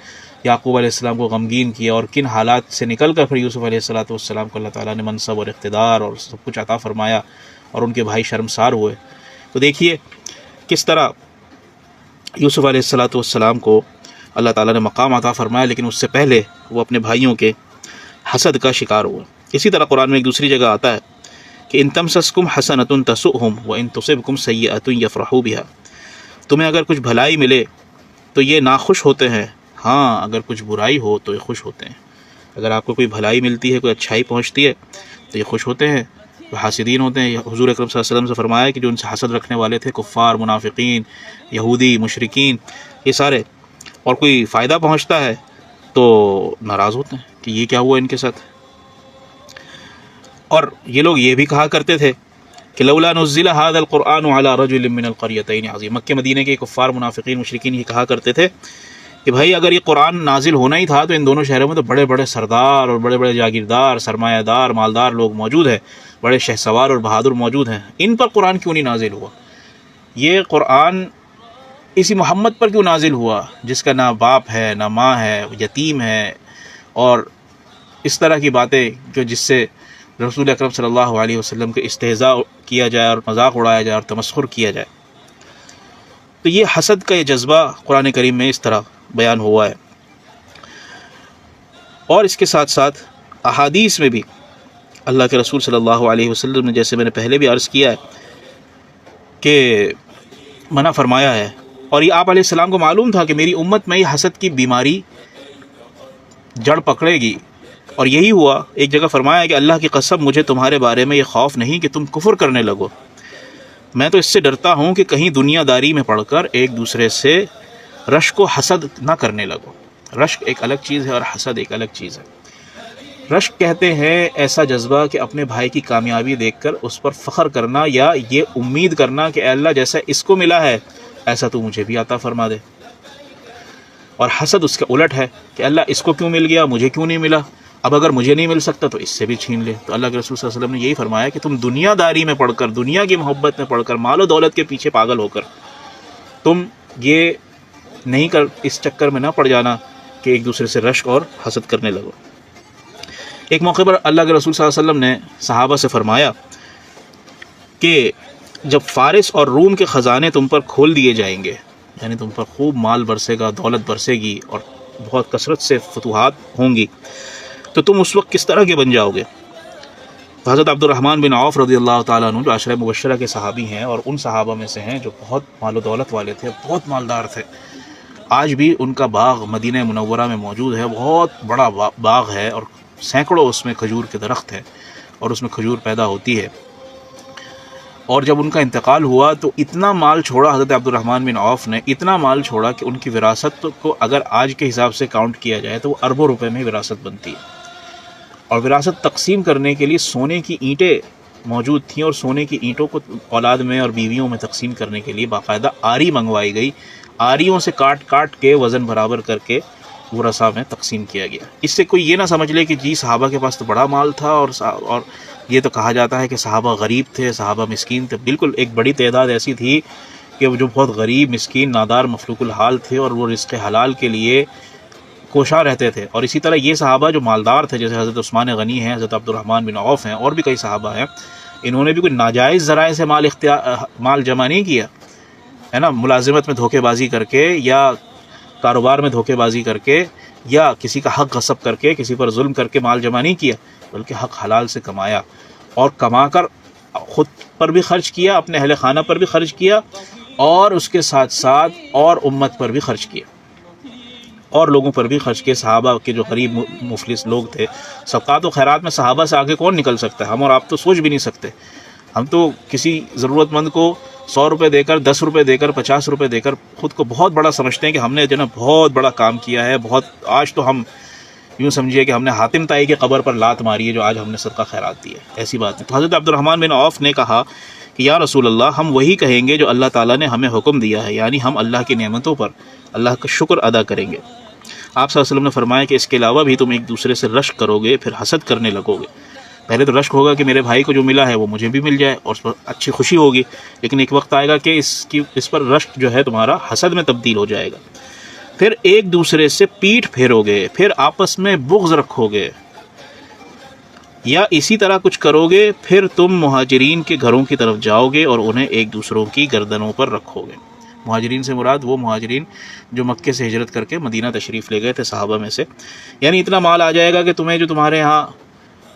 یعقوب علیہ السلام کو غمگین کیا اور کن حالات سے نکل کر پھر یوسف علیہ السلام کو اللہ تعالیٰ نے منصب اور اقتدار اور سب کچھ عطا فرمایا اور ان کے بھائی شرمسار ہوئے. تو دیکھیے کس طرح یوسف علیہ السلام کو اللہ تعالیٰ نے مقام عطا فرمایا، لیکن اس سے پہلے وہ اپنے بھائیوں کے حسد کا شکار ہوئے. اسی طرح قرآن میں ایک دوسری جگہ آتا ہے کہ ان تمسسکم حسنۃ تسؤہم وان تصبکم سیئۃ یفرحوا بها، تمہیں اگر کچھ بھلائی ملے تو یہ ناخوش ہوتے ہیں، ہاں اگر کچھ برائی ہو تو یہ خوش ہوتے ہیں. اگر آپ کو کوئی بھلائی ملتی ہے، کوئی اچھائی پہنچتی ہے تو یہ خوش ہوتے ہیں، حاسدین ہوتے ہیں. حضور اکرم صلی اللہ علیہ وسلم سے فرمایا کہ جو ان سے حسد رکھنے والے تھے، کفار، منافقین، یہودی، مشرکین، یہ سارے، اور کوئی فائدہ پہنچتا ہے تو ناراض ہوتے ہیں کہ یہ کیا ہوا ان کے ساتھ. اور یہ لوگ یہ بھی کہا کرتے تھے کہ لولا نزل هذا القرآن على رجل من القريتين عظیم. مکہ مدینہ کے کفار، منافقین، مشرکین یہ کہا کرتے تھے کہ بھائی اگر یہ قرآن نازل ہونا ہی تھا تو ان دونوں شہروں میں تو بڑے بڑے سردار اور بڑے بڑے جاگیردار، سرمایہ دار، مالدار لوگ موجود ہیں، بڑے شہسوار اور بہادر موجود ہیں، ان پر قرآن کیوں نہیں نازل ہوا؟ یہ قرآن اسی محمد پر کیوں نازل ہوا جس کا نہ باپ ہے، نہ ماں ہے، یتیم ہے، اور اس طرح کی باتیں جو جس سے رسول اکرم صلی اللہ علیہ وسلم کے استہزاء کیا جائے اور مذاق اڑایا جائے اور تمسخر کیا جائے. تو یہ حسد کا یہ جذبہ قرآن کریم میں اس طرح بیان ہوا ہے. اور اس کے ساتھ ساتھ احادیث میں بھی اللہ کے رسول صلی اللہ علیہ وسلم نے، جیسے میں نے پہلے بھی عرض کیا ہے، کہ منع فرمایا ہے. اور یہ آپ علیہ السلام کو معلوم تھا کہ میری امت میں یہ حسد کی بیماری جڑ پکڑے گی، اور یہی ہوا. ایک جگہ فرمایا کہ اللہ کی قسم مجھے تمہارے بارے میں یہ خوف نہیں کہ تم کفر کرنے لگو، میں تو اس سے ڈرتا ہوں کہ کہیں دنیا داری میں پڑھ کر ایک دوسرے سے رشک و حسد نہ کرنے لگو. رشک ایک الگ چیز ہے اور حسد ایک الگ چیز ہے. رشک کہتے ہیں ایسا جذبہ کہ اپنے بھائی کی کامیابی دیکھ کر اس پر فخر کرنا، یا یہ امید کرنا کہ اے اللہ جیسا اس کو ملا ہے ایسا تو مجھے بھی عطا فرما دے. اور حسد اس کا الٹ ہے کہ اللہ اس کو کیوں مل گیا، مجھے کیوں نہیں ملا، اب اگر مجھے نہیں مل سکتا تو اس سے بھی چھین لے. تو اللہ کے رسول صلی اللہ علیہ وسلم نے یہی فرمایا کہ تم دنیا داری میں پڑھ کر، دنیا کی محبت میں پڑھ کر، مال و دولت کے پیچھے پاگل ہو کر تم یہ نہیں کر، اس چکر میں نہ پڑ جانا کہ ایک دوسرے سے رشک اور حسد کرنے لگو. ایک موقع پر اللہ کے رسول صلی اللہ علیہ وسلم نے صحابہ سے فرمایا کہ جب فارس اور روم کے خزانے تم پر کھول دیے جائیں گے، یعنی تم پر خوب مال برسے گا، دولت برسے گی اور بہت کثرت سے فتوحات ہوں گی، تو تم اس وقت کس طرح کے بن جاؤ گے؟ حضرت عبد الرحمن بن عوف رضی اللہ تعالیٰ عنہ جو عشرہ مبشرہ کے صحابی ہیں اور ان صحابہ میں سے ہیں جو بہت مال و دولت والے تھے، بہت مالدار تھے، آج بھی ان کا باغ مدینہ منورہ میں موجود ہے. بہت بڑا باغ ہے اور سینکڑوں اس میں کھجور کے درخت ہیں اور اس میں کھجور پیدا ہوتی ہے. اور جب ان کا انتقال ہوا تو اتنا مال چھوڑا حضرت عبد الرحمن بن عوف نے، اتنا مال چھوڑا کہ ان کی وراثت کو اگر آج کے حساب سے کاؤنٹ کیا جائے تو وہ اربوں روپے میں وراثت بنتی ہے. اور وراثت تقسیم کرنے کے لیے سونے کی اینٹیں موجود تھیں، اور سونے کی اینٹوں کو اولاد میں اور بیویوں میں تقسیم کرنے کے لیے باقاعدہ آری منگوائی گئی. آریوں سے کاٹ کاٹ کے وزن برابر کر کے ورثہ میں تقسیم کیا گیا. اس سے کوئی یہ نہ سمجھ لے کہ جی صحابہ کے پاس تو بڑا مال تھا اور یہ تو کہا جاتا ہے کہ صحابہ غریب تھے، صحابہ مسکین تھے. بالکل ایک بڑی تعداد ایسی تھی کہ وہ جو بہت غریب، مسکین، نادار، مفلوق الحال تھے اور وہ رزق حلال کے لیے کوشاں رہتے تھے. اور اسی طرح یہ صحابہ جو مالدار تھے، جیسے حضرت عثمان غنی ہیں، حضرت عبد الرحمن بن عوف ہیں، اور بھی کئی صحابہ ہیں، انہوں نے بھی کوئی ناجائز ذرائع سے مال جمع نہیں کیا ہے نا، ملازمت میں دھوکے بازی کر کے یا کاروبار میں دھوکے بازی کر کے یا کسی کا حق غصب کر کے، کسی پر ظلم کر کے مال جمع نہیں کیا، بلکہ حق حلال سے کمایا، اور کما کر خود پر بھی خرچ کیا، اپنے اہل خانہ پر بھی خرچ کیا، اور اس کے ساتھ ساتھ اور امت پر بھی خرچ کیا، اور لوگوں پر بھی خرچ کیا. صحابہ کے جو غریب مفلس لوگ تھے، صدقات و خیرات میں صحابہ سے آگے کون نکل سکتا ہے؟ ہم اور آپ تو سوچ بھی نہیں سکتے. ہم تو کسی ضرورت مند کو 100 روپے دے کر، 10 روپے دے کر، 50 روپے دے کر خود کو بہت بڑا سمجھتے ہیں کہ ہم نے جو نا بہت بڑا کام کیا ہے. آج تو ہم یوں سمجھیے کہ ہم نے حاتم طائی کے قبر پر لات ماری ہے جو آج ہم نے صدقہ خیرات دی ہے. ایسی بات نہیں. تو حضرت عبد الرحمن بن عوف نے کہا کہ یا رسول اللہ، ہم وہی کہیں گے جو اللہ تعالیٰ نے ہمیں حکم دیا ہے، یعنی ہم اللہ کی نعمتوں پر اللہ کا شکر ادا کریں گے. آپ صلی اللہ علیہ وسلم نے فرمایا کہ اس کے علاوہ بھی تم ایک دوسرے سے رشک کرو گے، پھر حسد کرنے لگو گے۔ پہلے تو رشک ہوگا کہ میرے بھائی کو جو ملا ہے وہ مجھے بھی مل جائے، اور اس پر اچھی خوشی ہوگی، لیکن ایک وقت آئے گا کہ اس پر رشک جو ہے تمہارا حسد میں تبدیل ہو جائے گا۔ پھر ایک دوسرے سے پیٹھ پھیرو گے، پھر آپس میں بغض رکھو گے، یا اسی طرح کچھ کرو گے، پھر تم مہاجرین کے گھروں کی طرف جاؤ گے اور انہیں ایک دوسروں کی گردنوں پر رکھو گے۔ مہاجرین سے مراد وہ مہاجرین جو مکے سے ہجرت کر کے مدینہ تشریف لے گئے تھے صحابہ میں سے، یعنی اتنا مال آ جائے گا کہ تمہیں جو تمہارے یہاں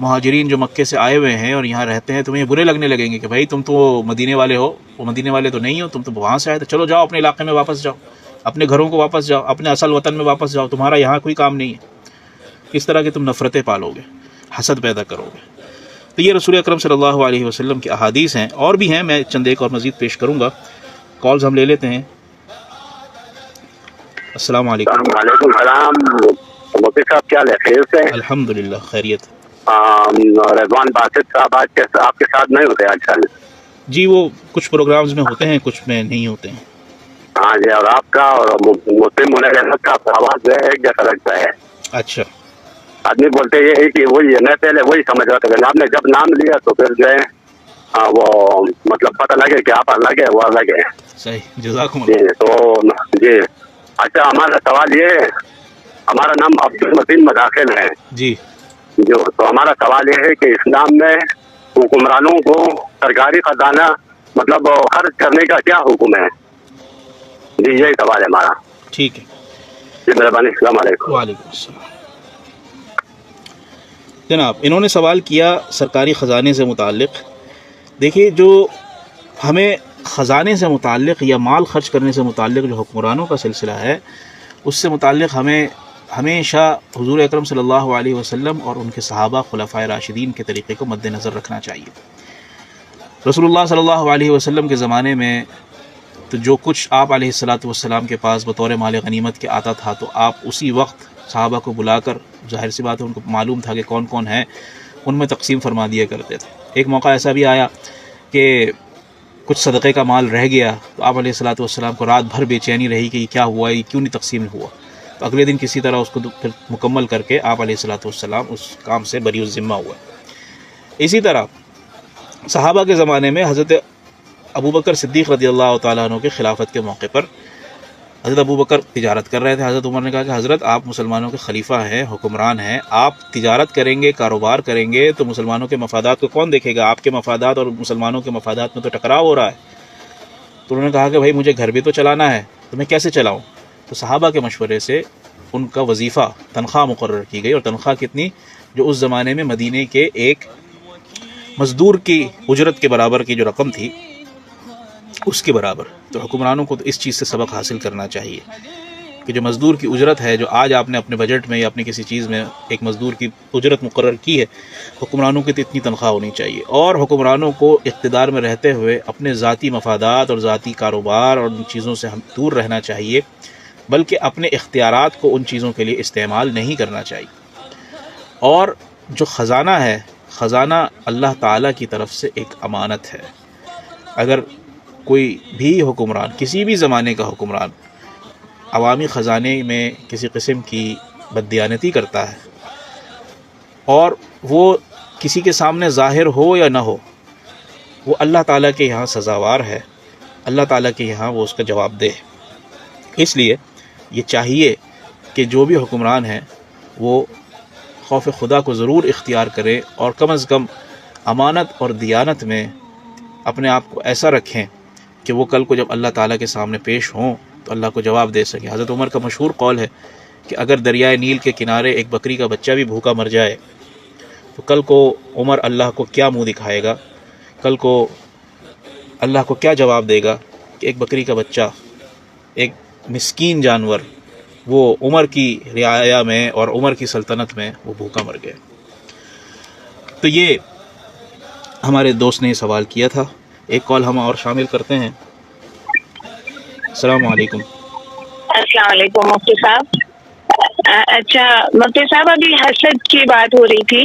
مہاجرین جو مکے سے آئے ہوئے ہیں اور یہاں رہتے ہیں تمہیں برے لگنے لگیں گے کہ بھائی تم تو مدینے والے ہو، وہ مدینے والے تو نہیں ہو، تم تو وہاں سے آئے تھے، چلو جاؤ اپنے علاقے میں واپس جاؤ، اپنے گھروں کو واپس جاؤ، اپنے اصل وطن میں واپس جاؤ، تمہارا یہاں کوئی کام نہیں ہے۔ اس طرح کی تم نفرتیں پالو گے، حسد پیدا کرو گے۔ تو یہ رسول اکرم صلی اللہ علیہ وسلم کی احادیث ہیں، اور بھی ہیں، میں چند ایک اور مزید پیش کروں گا۔ کالز ہم لے لیتے ہیں۔ السلام علیکم۔ وعلیکم السلام مفتی صاحب، کیا ہے؟ خیر سے؟ الحمدللہ خیریت۔ رضوان باسط صاحب آج آپ کے ساتھ نہیں ہوتے آج کل؟ جی وہ کچھ پروگرامز میں ہوتے ہیں، کچھ میں نہیں ہوتے ہیں۔ ہاں جی، اور آپ کا اور مسلم ہونے کا آپ کا آواز جو ہے ایک جیسا لگتا ہے۔ اچھا، آدمی بولتے یہ ہے کہ وہی ہے، میں پہلے وہی سمجھ رہا تھا، آپ نے جب نام لیا تو پھر جو ہے وہ مطلب پتہ لگے کہ آپ الگ ہے وہ الگ ہے۔ صحیح، جزاکم جی اللہ۔ تو جی اچھا، ہمارا سوال یہ ہے، ہمارا نام عبدالمتین مداخل ہے جی جو، تو ہمارا سوال یہ ہے کہ اسلام میں حکمرانوں کو سرکاری خزانہ مطلب خرچ کرنے کا کیا حکم ہے؟ جی یہی سوال ہے ہمارا۔ ٹھیک ہے، جی مہربانی، السلام علیکم۔ وعلیکم السلام۔ جناب انہوں نے سوال کیا سرکاری خزانے سے متعلق۔ دیکھیے، جو ہمیں خزانے سے متعلق یا مال خرچ کرنے سے متعلق جو حکمرانوں کا سلسلہ ہے، اس سے متعلق ہمیں ہمیشہ حضور اکرم صلی اللہ علیہ وسلم اور ان کے صحابہ خلفائے راشدین کے طریقے کو مد نظر رکھنا چاہیے۔ رسول اللہ صلی اللہ علیہ وسلم کے زمانے میں تو جو کچھ آپ علیہ الصلاۃ والسلام کے پاس بطور مال غنیمت کے آتا تھا، تو آپ اسی وقت صحابہ کو بلا کر، ظاہر سی بات ہے ان کو معلوم تھا کہ کون کون ہیں، ان میں تقسیم فرما دیا کرتے تھے۔ ایک موقع ایسا بھی آیا کہ کچھ صدقے کا مال رہ گیا، تو آپ علیہ الصلاۃ والسلام کو رات بھر بے چینی رہی کہ یہ کیا ہوا، یہ کیوں نہیں تقسیم ہوا۔ تو اگلے دن کسی طرح اس کو پھر مکمل کر کے آپ علیہ الصلاۃ والسلام اس کام سے بری الذمہ ہوئے۔ اسی طرح صحابہ کے زمانے میں حضرت ابوبکر صدیق رضی اللہ تعالیٰ عنہ کے خلافت کے موقع پر حضرت ابوبکر تجارت کر رہے تھے۔ حضرت عمر نے کہا کہ حضرت آپ مسلمانوں کے خلیفہ ہیں، حکمران ہیں، آپ تجارت کریں گے، کاروبار کریں گے تو مسلمانوں کے مفادات کو کون دیکھے گا؟ آپ کے مفادات اور مسلمانوں کے مفادات میں تو ٹکراؤ ہو رہا ہے۔ تو انہوں نے کہا کہ بھائی مجھے گھر بھی تو چلانا ہے، تو میں کیسے چلاؤں؟ تو صحابہ کے مشورے سے ان کا وظیفہ، تنخواہ مقرر کی گئی، اور تنخواہ کتنی؟ جو اس زمانے میں مدینے کے ایک مزدور کی اجرت کے برابر کی جو رقم تھی، اس کے برابر۔ تو حکمرانوں کو تو اس چیز سے سبق حاصل کرنا چاہیے کہ جو مزدور کی اجرت ہے، جو آج آپ نے اپنے بجٹ میں یا اپنی کسی چیز میں ایک مزدور کی اجرت مقرر کی ہے، حکمرانوں کی تو اتنی تنخواہ ہونی چاہیے۔ اور حکمرانوں کو اقتدار میں رہتے ہوئے اپنے ذاتی مفادات اور ذاتی کاروبار اور ان چیزوں سے ہم دور رہنا چاہیے، بلکہ اپنے اختیارات کو ان چیزوں کے لیے استعمال نہیں کرنا چاہیے۔ اور جو خزانہ ہے، خزانہ اللہ تعالیٰ کی طرف سے ایک امانت ہے۔ اگر کوئی بھی حکمران، کسی بھی زمانے کا حکمران، عوامی خزانے میں کسی قسم کی بددیانتی کرتا ہے اور وہ کسی کے سامنے ظاہر ہو یا نہ ہو، وہ اللہ تعالیٰ کے یہاں سزاوار ہے، اللہ تعالیٰ کے یہاں وہ اس کا جواب دے۔ اس لیے یہ چاہیے کہ جو بھی حکمران ہیں وہ خوف خدا کو ضرور اختیار کرے، اور کم از کم امانت اور دیانت میں اپنے آپ کو ایسا رکھیں کہ وہ کل کو جب اللہ تعالیٰ کے سامنے پیش ہوں تو اللہ کو جواب دے سکیں۔ حضرت عمر کا مشہور قول ہے کہ اگر دریائے نیل کے کنارے ایک بکری کا بچہ بھی بھوکا مر جائے تو کل کو عمر اللہ کو کیا منہ دکھائے گا، کل کو اللہ کو کیا جواب دے گا کہ ایک بکری کا بچہ، ایک مسکین جانور، وہ عمر کی رعایا میں اور عمر کی سلطنت میں وہ بھوکا مر گیا۔ تو یہ ہمارے دوست نے سوال کیا تھا۔ ایک کال ہم اور شامل کرتے ہیں۔ السلام علیکم۔ السلام علیکم مفتی صاحب۔ اچھا مفتی صاحب، ابھی حسد کی بات ہو رہی تھی،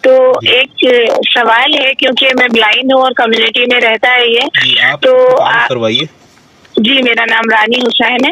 تو ایک سوال ہے، کیونکہ میں بلائنڈ ہوں اور کمیونٹی میں رہتا ہے یہ، جی آپ تو کروائیے۔ جی میرا نام رانی حسین ہے۔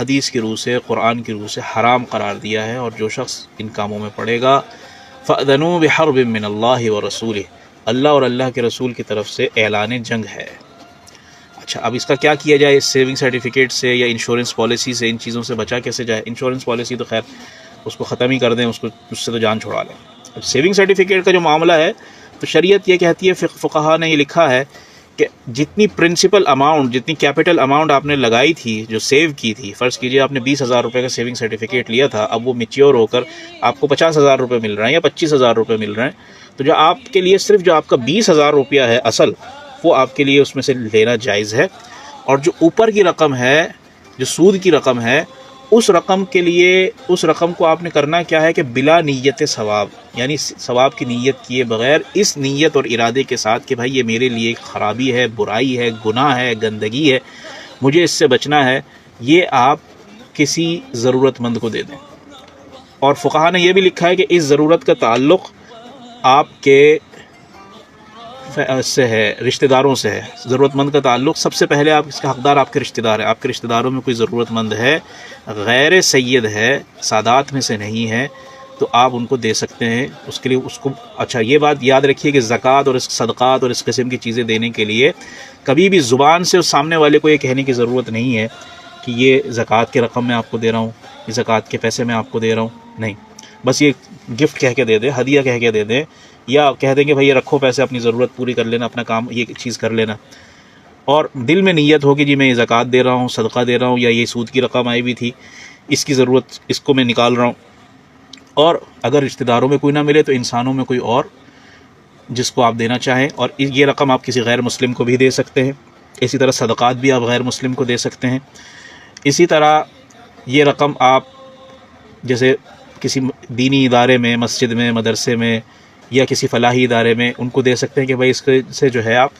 حدیث کی روح سے، قرآن کی روح سے حرام قرار دیا ہے، اور جو شخص ان کاموں میں پڑے گا فَأْذَنُوا بِحَرْبٍ مِّنَ اللَّهِ وَرَسُولِهِ، اللہ اور اللہ کے رسول کی طرف سے اعلان جنگ ہے۔ اچھا، اب اس کا کیا کیا جائے؟ سیونگ سرٹیفکیٹ سے یا انشورنس پالیسی سے ان چیزوں سے بچا کیسے جائے؟ انشورنس پالیسی تو خیر اس کو ختم ہی کر دیں، اس سے تو جان چھڑا لیں۔ اب سیونگ سرٹیفکیٹ کا جو معاملہ ہے تو شریعت یہ کہتی ہے، فقہا نے یہ لکھا ہے کہ جتنی پرنسپل اماؤنٹ، جتنی کیپٹل اماؤنٹ آپ نے لگائی تھی، جو سیو کی تھی، فرض کیجئے آپ نے 20,000 روپے کا سیونگ سرٹیفکیٹ لیا تھا، اب وہ میچیور ہو کر آپ کو 50,000 روپے مل رہے ہیں یا 25,000 روپے مل رہے ہیں، تو جو آپ کے لیے صرف جو آپ کا 20,000 روپیہ ہے اصل، وہ آپ کے لیے اس میں سے لینا جائز ہے، اور جو اوپر کی رقم ہے، جو سود کی رقم ہے، اس رقم کے لیے، اس رقم کو آپ نے کرنا کیا ہے کہ بلا نیت ثواب، یعنی ثواب کی نیت کیے بغیر، اس نیت اور ارادے کے ساتھ کہ بھائی یہ میرے لیے خرابی ہے، برائی ہے، گناہ ہے، گندگی ہے، مجھے اس سے بچنا ہے، یہ آپ کسی ضرورت مند کو دے دیں۔ اور فقہا نے یہ بھی لکھا ہے کہ اس ضرورت کا تعلق آپ کے سے ہے، رشتہ داروں سے ہے۔ ضرورت مند کا تعلق سب سے پہلے آپ اس کا حقدار آپ کے رشتہ دار ہے۔ آپ کے رشتہ داروں میں کوئی ضرورت مند ہے، غیر سید ہے، سادات میں سے نہیں ہے، تو آپ ان کو دے سکتے ہیں۔ اس کے لیے اس کو، اچھا یہ بات یاد رکھیے کہ زکوٰۃ اور صدقات اور اس قسم کی چیزیں دینے کے لیے کبھی بھی زبان سے اس سامنے والے کو یہ کہنے کی ضرورت نہیں ہے کہ یہ زکوٰۃ کے رقم میں آپ کو دے رہا ہوں، یہ زکوٰۃ کے پیسے میں آپ کو دے رہا ہوں، نہیں، بس یہ گفٹ کہہ کے دے دیں، ہدیہ کہہ کے دے دیں، یا کہہ دیں کہ بھئی یہ رکھو پیسے، اپنی ضرورت پوری کر لینا، اپنا کام یہ چیز کر لینا، اور دل میں نیت ہو کہ جی میں یہ زکوٰۃ دے رہا ہوں، صدقہ دے رہا ہوں، یا یہ سود کی رقم آئی بھی تھی، اس کی ضرورت، اس کو میں نکال رہا ہوں۔ اور اگر رشتہ داروں میں کوئی نہ ملے تو انسانوں میں کوئی اور جس کو آپ دینا چاہیں، اور یہ رقم آپ کسی غیر مسلم کو بھی دے سکتے ہیں، اسی طرح صدقات بھی آپ غیر مسلم کو دے سکتے ہیں، اسی طرح یہ رقم آپ جیسے کسی دینی ادارے میں، مسجد میں، مدرسے میں، یا کسی فلاحی ادارے میں ان کو دے سکتے ہیں کہ بھائی اس سے جو ہے آپ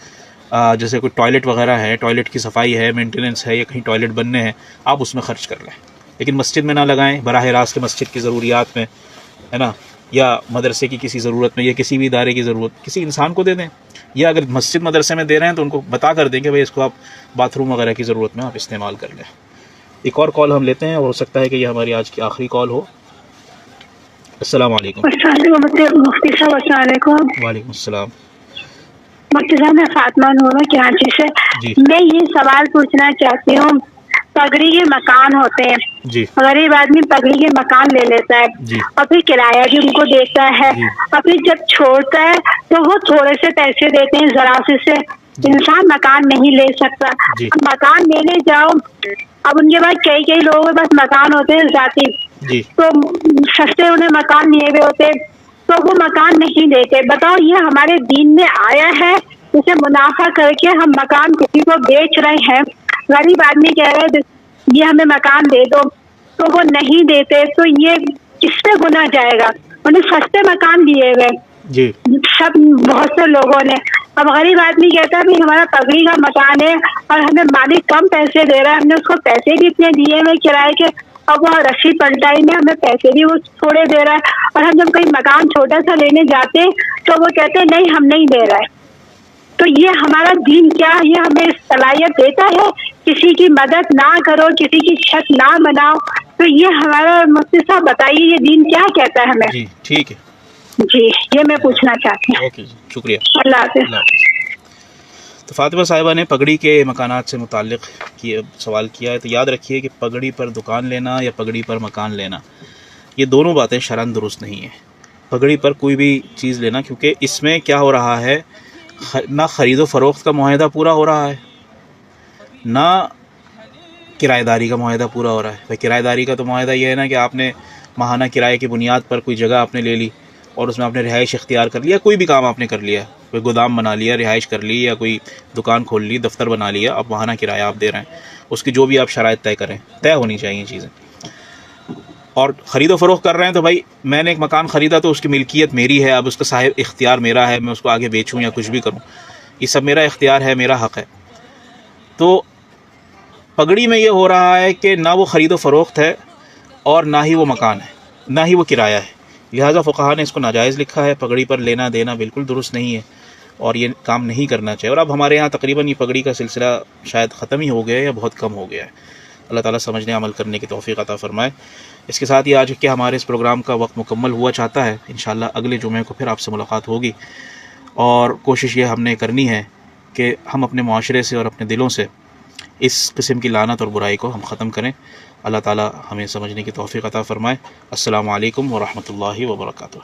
جیسے کوئی ٹوائلٹ وغیرہ ہے، ٹوائلٹ کی صفائی ہے، مینٹیننس ہے، یا کہیں ٹوائلٹ بننے ہیں، آپ اس میں خرچ کر لیں، لیکن مسجد میں نہ لگائیں، براہ راست کے مسجد کی ضروریات میں، ہے نا، یا مدرسے کی کسی ضرورت میں، یا کسی بھی ادارے کی ضرورت کسی انسان کو دے دیں، یا اگر مسجد مدرسے میں دے رہے ہیں تو ان کو بتا کر دیں کہ بھائی اس کو آپ باتھ روم وغیرہ کی ضرورت میں آپ استعمال کر لیں۔ ایک اور کال ہم لیتے ہیں، اور ہو سکتا ہے کہ یہ ہماری آج کی آخری کال ہو۔ السلام علیکم۔ مفتی صاحب السلام علیکم۔ وعلیکم السلام۔ مفتی صاحب میں فاطمہ نورا کراچی سے، جی میں یہ سوال پوچھنا چاہتی ہوں، پگڑی کے مکان ہوتے ہیں، جی غریب آدمی پگڑی کے مکان لے لیتا ہے، جی اور پھر کرایہ بھی ان کو دیتا ہے، جی اور پھر جب چھوڑتا ہے تو وہ تھوڑے سے پیسے دیتے ہیں، ذرا سے انسان مکان نہیں لے سکتا۔ جی اب مکان لینے جاؤ، اب ان کے پاس کئی لوگوں کے پاس مکان ہوتے ہیں ذاتی، جی تو سستے انہیں مکان لیے ہوئے ہوتے تو وہ مکان نہیں دیتے۔ بتاؤ یہ ہمارے دین میں آیا ہے؟ اسے منافع کر کے ہم مکان کسی کو بیچ رہے ہیں، غریب آدمی کہہ رہے ہیں یہ ہمیں مکان دے دو، تو وہ نہیں دیتے، تو یہ کس پہ گناہ جائے گا؟ انہیں سستے مکان دیے گئے جی سب بہت سے لوگوں نے، اب غریب آدمی کہتا ہے کہ ہمارا پگڑی کا مکان ہے اور ہمیں مالک کم پیسے دے رہا ہے، ہم نے اس کو پیسے بھی اتنے دیے ہوئے کرائے کے، اب وہ رسی پلٹائی میں ہمیں پیسے بھی وہ تھوڑے دے رہا ہے، اور ہم جب کہیں مکان چھوٹا سا لینے جاتے تو وہ کہتے ہیں نہیں ہم نہیں دے رہے۔ تو یہ ہمارا دین کیا یہ ہمیں صلاحیت دیتا ہے کسی کی مدد نہ کرو، کسی کی چھت نہ بناؤ؟ تو یہ ہمارا مفتی صاحب بتائیے یہ دین کیا کہتا ہے ہمیں؟ جی ٹھیک ہے، جی یہ میں پوچھنا چاہتی ہوں۔ اوکے جی، شکریہ، اللہ حافظ۔ اللہ حافظ۔ تو فاطمہ صاحبہ نے پگڑی کے مکانات سے متعلق سوال کیا ہے، تو یاد رکھیے کہ پگڑی پر دکان لینا یا پگڑی پر مکان لینا، یہ دونوں باتیں شرعاً درست نہیں ہیں۔ پگڑی پر کوئی بھی چیز لینا، کیونکہ اس میں کیا ہو رہا ہے، نہ خرید و فروخت کا معاہدہ پورا ہو رہا ہے، نہ کرایہ داری کا معاہدہ پورا ہو رہا ہے۔ کرایہ داری کا تو معاہدہ یہ ہے نا کہ آپ نے ماہانہ کرائے کی بنیاد پر کوئی جگہ آپ نے لے لی اور اس میں آپ نے رہائش اختیار کر لیا، کوئی بھی کام آپ نے کر لیا، کوئی گودام بنا لیا، رہائش کر لی، یا کوئی دکان کھول لی، دفتر بنا لیا، اب ماہانہ کرایہ آپ دے رہے ہیں، اس کی جو بھی آپ شرائط طے کریں، طے ہونی چاہیے چیزیں۔ اور خرید و فروخت کر رہے ہیں تو بھائی میں نے ایک مکان خریدا تو اس کی ملکیت میری ہے، اب اس کا صاحب اختیار میرا ہے، میں اس کو آگے بیچوں یا کچھ بھی کروں، یہ سب میرا اختیار ہے، میرا حق ہے۔ تو پگڑی میں یہ ہو رہا ہے کہ نہ وہ خرید و فروخت ہے اور نہ ہی وہ مکان ہے، نہ ہی وہ کرایہ ہے، لہٰذا فقہا نے اس کو ناجائز لکھا ہے۔ پگڑی پر لینا دینا بالکل درست نہیں ہے اور یہ کام نہیں کرنا چاہیے، اور اب ہمارے یہاں تقریباً یہ پگڑی کا سلسلہ شاید ختم ہی ہو گیا ہے یا بہت کم ہو گیا ہے۔ اللہ تعالیٰ سمجھنے عمل کرنے کی توفیق عطا فرمائے۔ اس کے ساتھ ہی آج کہ ہمارے اس پروگرام کا وقت مکمل ہوا چاہتا ہے، انشاءاللہ اگلے جمعے کو پھر آپ سے ملاقات ہوگی، اور کوشش یہ ہم نے کرنی ہے کہ ہم اپنے معاشرے سے اور اپنے دلوں سے اس قسم کی لعنت اور برائی کو ہم ختم کریں۔ اللہ تعالیٰ ہمیں سمجھنے کی توفیق عطا فرمائے۔ السلام علیکم ورحمۃ اللہ وبرکاتہ۔